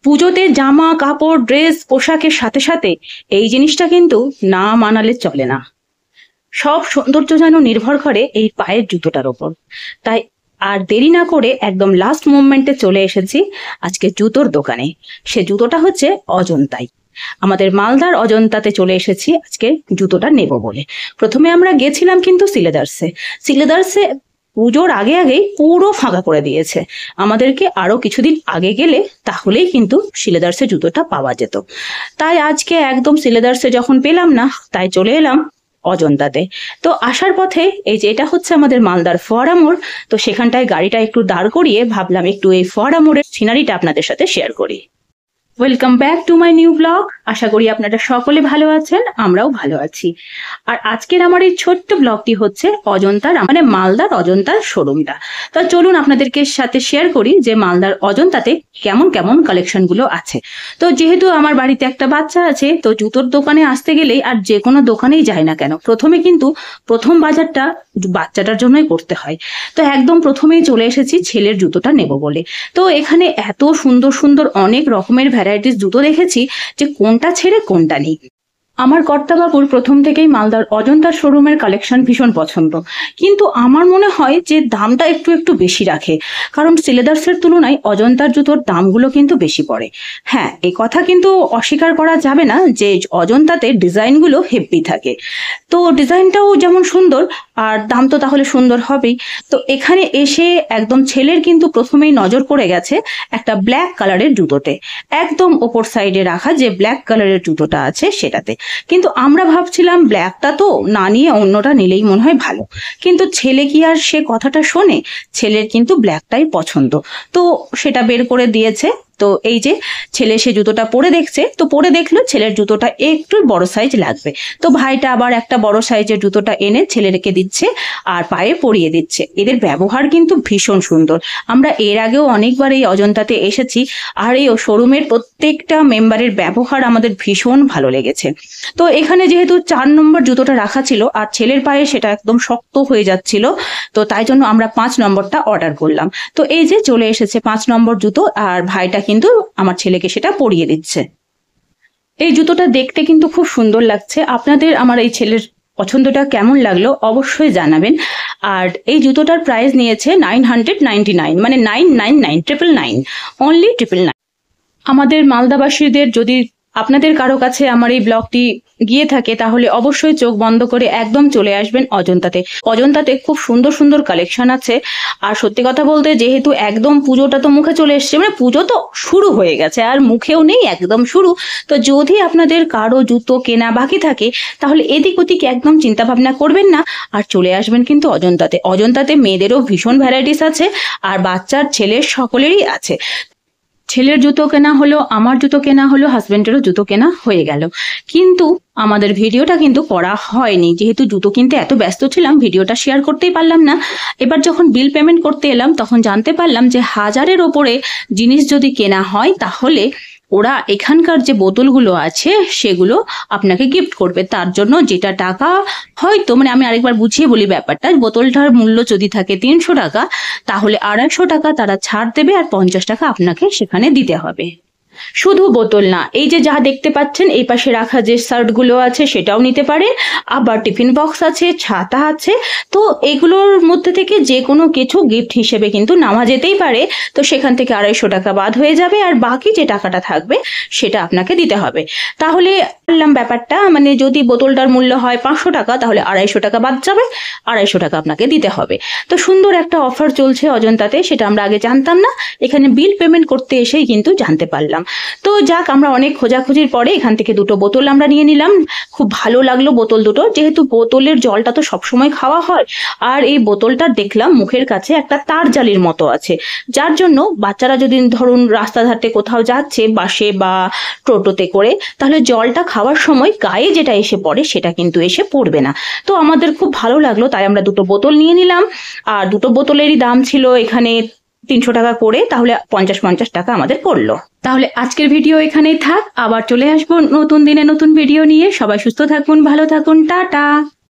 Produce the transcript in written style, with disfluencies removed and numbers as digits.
পুজোতে জামা কাপড় ড্রেস পোশাকের সাথে সাথে এই জিনিসটা কিন্তু না মানালে চলে না। সব সৌন্দর্য যেন নির্ভর করে এই পায়ের জুতোটার ওপর। তাই আর দেরি না করে একদম লাস্ট মোমেন্টে চলে এসেছি আজকে জুতোর দোকানে। সে জুতোটা হচ্ছে অজন্তাই। আমাদের মালদার অজন্তাতে চলে এসেছি আজকে জুতোটা নেব বলে। প্রথমে আমরা গেছিলাম কিন্তু সিলেদার্সে পুজোর আগে আগেই পুরো ফাঁকা করে দিয়েছে। আমাদেরকে আরো কিছুদিন আগে গেলে তাহলেই কিন্তু সিলেদার্সে জুতোটা পাওয়া যেত। তাই আজকে একদম সিলেদার্সে যখন পেলাম না, তাই চলে এলাম অজন্তাতে। তো আসার পথে এই যে এটা হচ্ছে আমাদের মালদার ফোয়ারা মোড়। তো সেখানটায় গাড়িটা একটু দাঁড় করিয়ে ভাবলাম একটু এই ফোয়ারা মোড়ের সিনারিটা আপনাদের সাথে শেয়ার করি। Welcome back to my new blog. আশা করি আপনারা সকলে ভালো আছেন, আমরাও ভালো আছি। আর আজকের আমার এই ছোট্ট ব্লগটি হচ্ছে অজন্তার, মানে মালদার অজন্তার শোরুমটা। তা চলুন আপনাদেরকে সাথে শেয়ার করি যে মালদার অজন্তাতে কেমন কেমন কালেকশনগুলো আছে। তো যেহেতু আমার বাড়িতে একটা বাচ্চা আছে, তো জুতোর দোকানে আসতে গেলেই আর যে কোনো দোকানেই যায় না কেন, প্রথমে কিন্তু প্রথম বাজারটা বাচ্চাটার জন্যই করতে হয়। তো একদম প্রথমেই চলে এসেছি ছেলের জুতোটা নেব বলে। তো এখানে এত সুন্দর সুন্দর অনেক রকমের ভ্যারাইটিস জুতো দেখেছি যে কোনটা ছেড়ে কোনটা নেই। আমার কর্তাবাবুর প্রথম থেকেই মালদার অজন্তার শোরুমের কালেকশন ভীষণ পছন্দ, কিন্তু আমার মনে হয় যে দামটা একটু একটু বেশি রাখে, কারণ সিলেদার্সের তুলনায় অজন্তার জুতোর দামগুলো কিন্তু বেশি পড়ে। হ্যাঁ, এই কথা কিন্তু অস্বীকার করা যাবে না যে অজন্তাতে ডিজাইনগুলো হেভি থাকে। তো ডিজাইনটাও যেমন সুন্দর, আর দাম তো তাহলে সুন্দর হবেই। তো এখানে এসে একদম ছেলের কিন্তু প্রথমেই নজর পড়ে গেছে একটা ব্ল্যাক কালারের জুতোতে, একদম ওপর সাইডে রাখা যে ব্ল্যাক কালারের জুতোটা আছে সেটাতে। কিন্তু আমরা ভাবছিলাম ব্ল্যাকটা তো না নিয়ে অন্যটা নিলেই মনে হয় ভালো, কিন্তু ছেলে কি আর সে কথাটা শোনে? ছেলের কিন্তু ব্ল্যাকটাই পছন্দ, তো সেটা বের করে দিয়েছে। তো এই যে ছেলে সে জুতোটা পরে দেখছে, তো পরে দেখলো ছেলের জুতোটা একটু বড় সাইজ লাগবে। তো ভাইটা আবার একটা বড় সাইজের জুতোটা এনে ছেলেকে দিচ্ছে আর পায়ে পরিয়ে দিচ্ছে। এদের ব্যবহার কিন্তু ভীষণ সুন্দর। আমরা এর আগেও অনেকবার এই অজন্তাতে এসেছি, আর এই শোরুমের প্রত্যেকটা মেম্বারের ব্যবহার আমাদের ভীষণ ভালো লেগেছে। তো এখানে যেহেতু 4 নম্বর জুতোটা রাখা ছিল আর ছেলের পায়ে সেটা একদম শক্ত হয়ে যাচ্ছিল, তো তাই জন্য আমরা 5 নম্বরটা অর্ডার করলাম। তো এই যে চলে এসেছে 5 নম্বর জুতো, আর ভাইটা কিন্তু আমার ছেলেকে সেটা পরিয়ে দিচ্ছে। এই জুতোটা দেখতে কিন্তু খুব সুন্দর লাগছে। আপনাদের আমার এই ছেলের পছন্দটা কেমন লাগলো অবশ্যই জানাবেন। আর এই জুতোটার প্রাইস নিয়েছে 999, মানে 999, অনলি 999। আমাদের মালদাবাসীদের যদি আপনাদের কারো কাছে আমার এই ব্লগটি গিয়ে থাকে, তাহলে অবশ্যই চোখ বন্ধ করে একদম চলে আসবেন অজন্তাতে। অজন্তাতে খুব সুন্দর সুন্দর কালেকশন আছে। আর সত্যি কথা বলতে, যেহেতু একদম পুজোটা তো মুখে চলে এসছে, মানে পুজো তো শুরু হয়ে গেছে আর মুখেও নেই, একদম শুরু। তো যদি আপনাদের কারো জুতো কেনা বাকি থাকে, তাহলে এদিক ওদিক একদম চিন্তা ভাবনা করবেন না, আর চলে আসবেন কিন্তু অজন্তাতে। অজন্তাতে মেয়েদেরও ভীষণ ভ্যারাইটিস আছে, আর বাচ্চার ছেলের সকলেরই আছে। ছেলের জুতো কেনা হলো, আমার জুতো কেনা হলো, হাজবেন্ডেরও জুতো কেনা হয়ে গেল, কিন্তু আমাদের ভিডিওটা কিন্তু করা হয়নি, যেহেতু জুতো কিনতে এত ব্যস্ত ছিলাম ভিডিওটা শেয়ার করতেই পারলাম না। এবার যখন বিল পেমেন্ট করতে এলাম, তখন জানতে পারলাম যে 1000-এর ওপরে জিনিস যদি কেনা হয়, তাহলে ওরা এখানকার যে বোতলগুলো আছে সেগুলো আপনাকে গিফট করবে। তার জন্য যেটা টাকা, হয়তো মানে আমি আরেকবার বুঝিয়ে বলি ব্যাপারটা, বোতলটার মূল্য যদি থাকে 300 টাকা, তাহলে 250 টাকা তারা ছাড় দেবে, আর 50 টাকা আপনাকে সেখানে দিতে হবে। শুধু বোতল না, এই যে যা দেখতে পাচ্ছেন এই পাশে রাখা যে শার্টগুলো আছে সেটাও নিতে পারেন, আবার টিফিন বক্স আছে, ছাতা আছে। তো এগুলোর মধ্যে থেকে যে কোনো কিছু গিফট হিসেবে কিন্তু নেওয়া যেতেই পারে। তো সেখান থেকে 250 টাকা বাদ হয়ে যাবে, আর বাকি যে টাকাটা থাকবে সেটা আপনাকে দিতে হবে। তাহলে বললাম ব্যাপারটা, মানে যদি বোতলটার মূল্য হয় 500 টাকা, তাহলে 250 টাকা বাদ যাবে, 250 টাকা আপনাকে দিতে হবে। তো সুন্দর একটা অফার চলছে অজন্তাতে, সেটা আমরা আগে জানতাম না, এখানে বিল পেমেন্ট করতে এসেই কিন্তু জানতে পারলাম। তো যাক, আমরা অনেক খোঁজাখুঁজির পরে এখান থেকে 2টো বোতল আমরা নিয়ে নিলাম। খুব ভালো লাগলো বোতল দুটো, যেহেতু বোতলের জলটা তো সবসময় খাওয়া হয়, আর এই বোতলটা দেখলাম মুখের কাছে একটা তার জালির মতো আছে, যার জন্য বাচ্চারা যদি ধরুন রাস্তাঘাটে কোথাও যাচ্ছে বাসে বা টোটোতে করে, তাহলে জলটা খাওয়ার সময় গায়ে যেটা এসে পড়ে সেটা কিন্তু এসে পড়বে না। তো আমাদের খুব ভালো লাগলো, তাই আমরা 2টো বোতল নিয়ে নিলাম। আর 2টো বোতলেরই দাম ছিল এখানে 300 টাকা করে, তাহলে 50 টাকা আমাদের পড়লো। তাহলে আজকের ভিডিও এখানেই থাক, আবার চলে আসবো নতুন দিনে নতুন ভিডিও নিয়ে। সবাই সুস্থ থাকুন, ভালো থাকুন, টাটা।